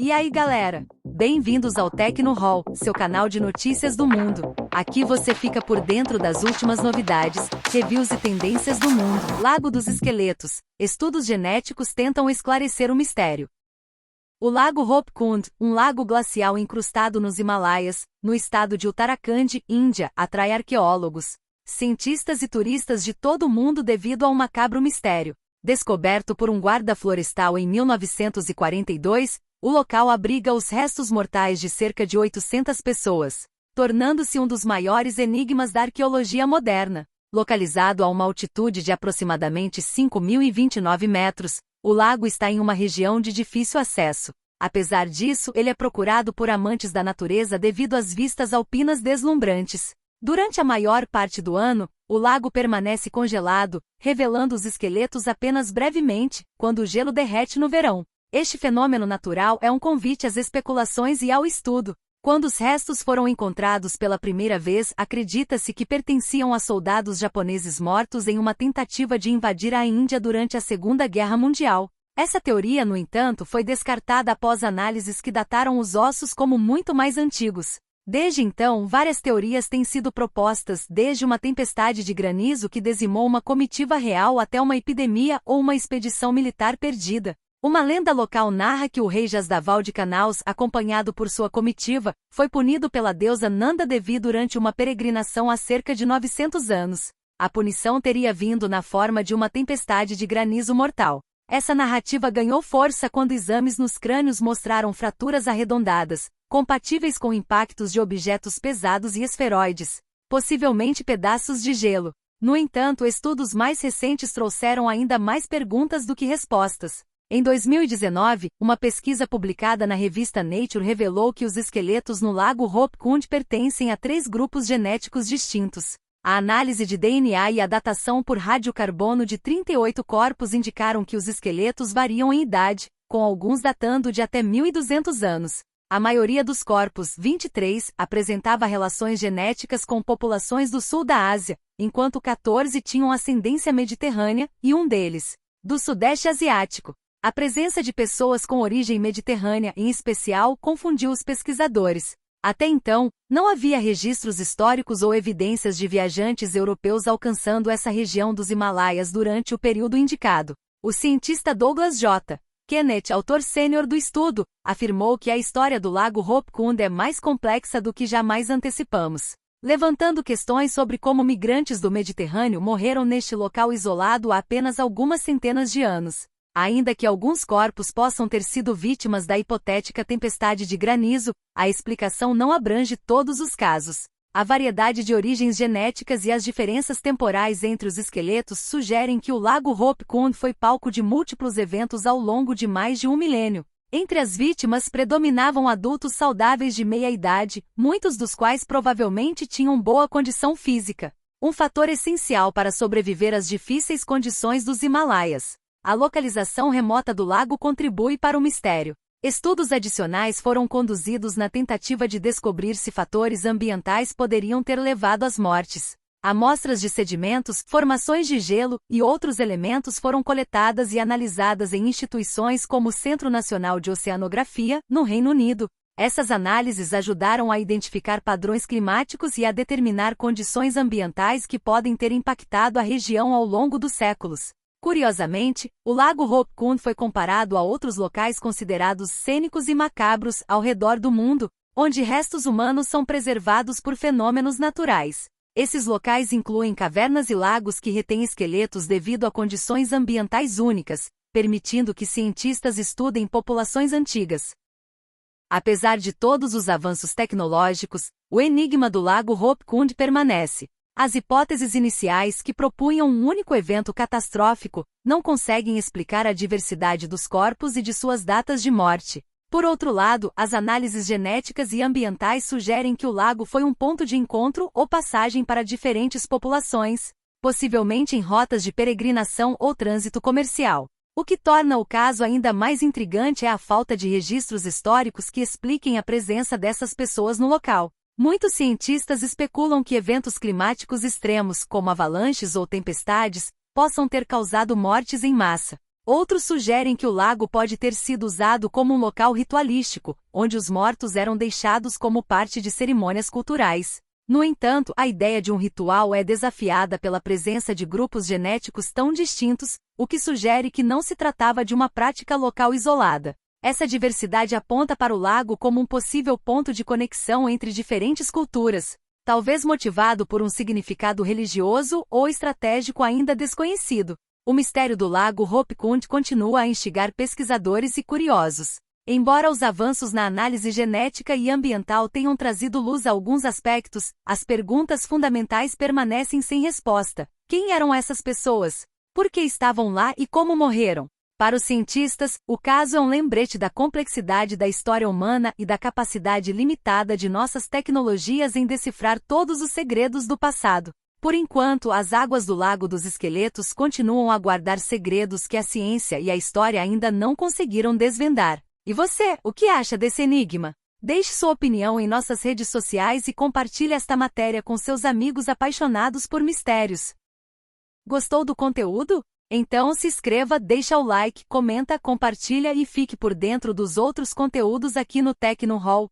E aí galera, bem-vindos ao Tecno Hall, seu canal de notícias do mundo. Aqui você fica por dentro das últimas novidades, reviews e tendências do mundo. Lago dos Esqueletos. Estudos genéticos tentam esclarecer o mistério. O Lago Hopkund, um lago glacial incrustado nos Himalaias, no estado de Uttarakhand, Índia, atrai arqueólogos, cientistas e turistas de todo o mundo devido a um macabro mistério. Descoberto por um guarda florestal em 1942, o local abriga os restos mortais de cerca de 800 pessoas, tornando-se um dos maiores enigmas da arqueologia moderna. Localizado a uma altitude de aproximadamente 5.029 metros, o lago está em uma região de difícil acesso. Apesar disso, ele é procurado por amantes da natureza devido às vistas alpinas deslumbrantes. Durante a maior parte do ano, o lago permanece congelado, revelando os esqueletos apenas brevemente, quando o gelo derrete no verão. Este fenômeno natural é um convite às especulações e ao estudo. Quando os restos foram encontrados pela primeira vez, acredita-se que pertenciam a soldados japoneses mortos em uma tentativa de invadir a Índia durante a Segunda Guerra Mundial. Essa teoria, no entanto, foi descartada após análises que dataram os ossos como muito mais antigos. Desde então, várias teorias têm sido propostas, desde uma tempestade de granizo que dizimou uma comitiva real até uma epidemia ou uma expedição militar perdida. Uma lenda local narra que o rei Jasdaval de Kanaus, acompanhado por sua comitiva, foi punido pela deusa Nanda Devi durante uma peregrinação há cerca de 900 anos. A punição teria vindo na forma de uma tempestade de granizo mortal. Essa narrativa ganhou força quando exames nos crânios mostraram fraturas arredondadas, compatíveis com impactos de objetos pesados e esferoides, possivelmente pedaços de gelo. No entanto, estudos mais recentes trouxeram ainda mais perguntas do que respostas. Em 2019, uma pesquisa publicada na revista Nature revelou que os esqueletos no Lago Hopkund pertencem a 3 grupos genéticos distintos. A análise de DNA e a datação por radiocarbono de 38 corpos indicaram que os esqueletos variam em idade, com alguns datando de até 1.200 anos. A maioria dos corpos, 23, apresentava relações genéticas com populações do sul da Ásia, enquanto 14 tinham ascendência mediterrânea, e um deles, do Sudeste Asiático. A presença de pessoas com origem mediterrânea, em especial, confundiu os pesquisadores. Até então, não havia registros históricos ou evidências de viajantes europeus alcançando essa região dos Himalaias durante o período indicado. O cientista Douglas J. Kennett, autor sênior do estudo, afirmou que a história do Lago Hopkund é mais complexa do que jamais antecipamos, levantando questões sobre como migrantes do Mediterrâneo morreram neste local isolado há apenas algumas centenas de anos. Ainda que alguns corpos possam ter sido vítimas da hipotética tempestade de granizo, a explicação não abrange todos os casos. A variedade de origens genéticas e as diferenças temporais entre os esqueletos sugerem que o Lago Hopkund foi palco de múltiplos eventos ao longo de mais de um milênio. Entre as vítimas predominavam adultos saudáveis de meia-idade, muitos dos quais provavelmente tinham boa condição física, um fator essencial para sobreviver às difíceis condições dos Himalaias. A localização remota do lago contribui para o mistério. Estudos adicionais foram conduzidos na tentativa de descobrir se fatores ambientais poderiam ter levado às mortes. Amostras de sedimentos, formações de gelo e outros elementos foram coletadas e analisadas em instituições como o Centro Nacional de Oceanografia, no Reino Unido. Essas análises ajudaram a identificar padrões climáticos e a determinar condições ambientais que podem ter impactado a região ao longo dos séculos. Curiosamente, o Lago Hopkund foi comparado a outros locais considerados cênicos e macabros ao redor do mundo, onde restos humanos são preservados por fenômenos naturais. Esses locais incluem cavernas e lagos que retêm esqueletos devido a condições ambientais únicas, permitindo que cientistas estudem populações antigas. Apesar de todos os avanços tecnológicos, o enigma do Lago Hopkund permanece. As hipóteses iniciais que propunham um único evento catastrófico não conseguem explicar a diversidade dos corpos e de suas datas de morte. Por outro lado, as análises genéticas e ambientais sugerem que o lago foi um ponto de encontro ou passagem para diferentes populações, possivelmente em rotas de peregrinação ou trânsito comercial. O que torna o caso ainda mais intrigante é a falta de registros históricos que expliquem a presença dessas pessoas no local. Muitos cientistas especulam que eventos climáticos extremos, como avalanches ou tempestades, possam ter causado mortes em massa. Outros sugerem que o lago pode ter sido usado como um local ritualístico, onde os mortos eram deixados como parte de cerimônias culturais. No entanto, a ideia de um ritual é desafiada pela presença de grupos genéticos tão distintos, o que sugere que não se tratava de uma prática local isolada. Essa diversidade aponta para o lago como um possível ponto de conexão entre diferentes culturas, talvez motivado por um significado religioso ou estratégico ainda desconhecido. O mistério do lago Hopkund continua a instigar pesquisadores e curiosos. Embora os avanços na análise genética e ambiental tenham trazido luz a alguns aspectos, as perguntas fundamentais permanecem sem resposta. Quem eram essas pessoas? Por que estavam lá e como morreram? Para os cientistas, o caso é um lembrete da complexidade da história humana e da capacidade limitada de nossas tecnologias em decifrar todos os segredos do passado. Por enquanto, as águas do Lago dos Esqueletos continuam a guardar segredos que a ciência e a história ainda não conseguiram desvendar. E você, o que acha desse enigma? Deixe sua opinião em nossas redes sociais e compartilhe esta matéria com seus amigos apaixonados por mistérios. Gostou do conteúdo? Então se inscreva, deixa o like, comenta, compartilha e fique por dentro dos outros conteúdos aqui no Tecno Hall.